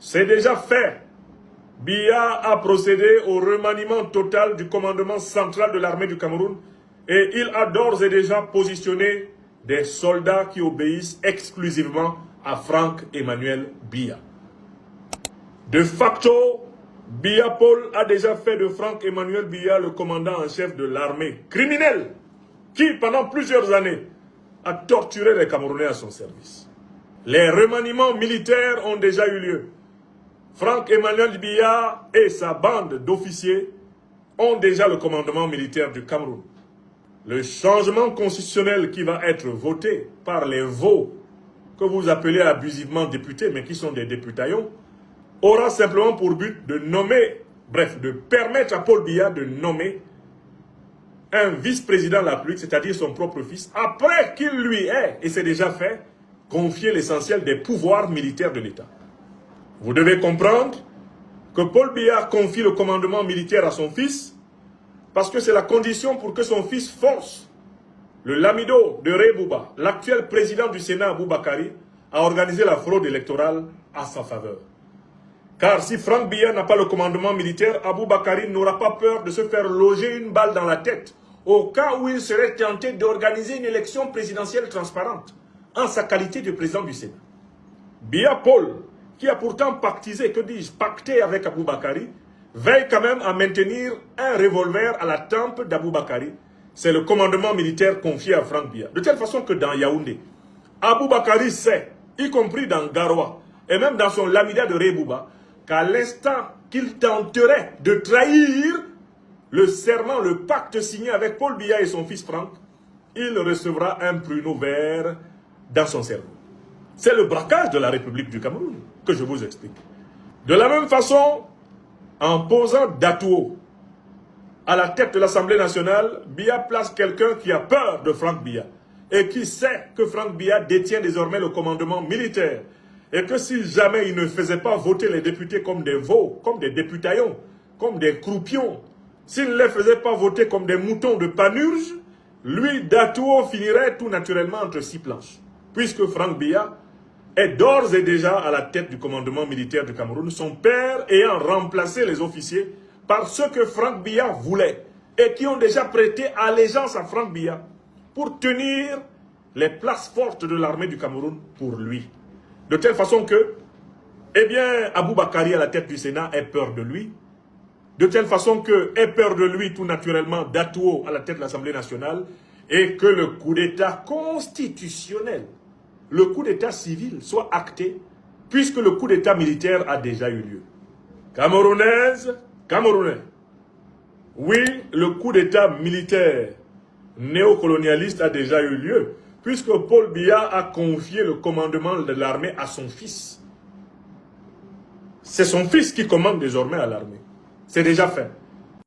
C'est déjà fait. Biya a procédé au remaniement total du commandement central de l'armée du Cameroun et il a d'ores et déjà positionné des soldats qui obéissent exclusivement à Franck-Emmanuel Biya. De facto, Biya Paul a déjà fait de Franck-Emmanuel Biya le commandant en chef de l'armée criminelle qui, pendant plusieurs années, a torturé les Camerounais à son service. Les remaniements militaires ont déjà eu lieu. Franck-Emmanuel Biya et sa bande d'officiers ont déjà le commandement militaire du Cameroun. Le changement constitutionnel qui va être voté par les veaux que vous appelez abusivement députés, mais qui sont des députaillons, aura simplement pour but de nommer, bref, de permettre à Paul Biya de nommer un vice-président de la République, c'est-à-dire son propre fils, après qu'il lui ait, et c'est déjà fait, confié l'essentiel des pouvoirs militaires de l'État. Vous devez comprendre que Paul Biya confie le commandement militaire à son fils parce que c'est la condition pour que son fils force le lamido de Ré Bouba, l'actuel président du Sénat Aboubakari, à organiser la fraude électorale à sa faveur. Car si Franck Biya n'a pas le commandement militaire, Aboubakari n'aura pas peur de se faire loger une balle dans la tête au cas où il serait tenté d'organiser une élection présidentielle transparente en sa qualité de président du Sénat. Biya Paul, qui a pourtant pactisé, que dis-je, pacté avec Aboubakari, veille quand même à maintenir un revolver à la tempe d'Aboubakari. C'est le commandement militaire confié à Franck Biya. De telle façon que dans Yaoundé, Aboubakari sait, y compris dans Garoua, et même dans son Lamida de Rebouba, qu'à l'instant qu'il tenterait de trahir le serment, le pacte signé avec Paul Biya et son fils Franck, il recevra un pruneau vert dans son cerveau. C'est le braquage de la République du Cameroun que je vous explique. De la même façon, en posant Datouo à la tête de l'Assemblée nationale, Biya place quelqu'un qui a peur de Franck Biya et qui sait que Franck Biya détient désormais le commandement militaire et que si jamais il ne faisait pas voter les députés comme des veaux, comme des députaillons, comme des croupions, s'il ne les faisait pas voter comme des moutons de panurge, lui, Datouo, finirait tout naturellement entre six planches. Puisque Franck Biya est d'ores et déjà à la tête du commandement militaire du Cameroun, son père ayant remplacé les officiers par ceux que Franck Biya voulait et qui ont déjà prêté allégeance à Franck Biya pour tenir les places fortes de l'armée du Cameroun pour lui. De telle façon que, eh bien, Aboubakari à la tête du Sénat ait peur de lui. De telle façon que ait peur de lui tout naturellement Datouo à la tête de l'Assemblée nationale et que le coup d'État constitutionnel, le coup d'État civil soit acté puisque le coup d'État militaire a déjà eu lieu. Camerounaise, Camerounais, oui, le coup d'État militaire néocolonialiste a déjà eu lieu puisque Paul Biya a confié le commandement de l'armée à son fils. C'est son fils qui commande désormais à l'armée. C'est déjà fait.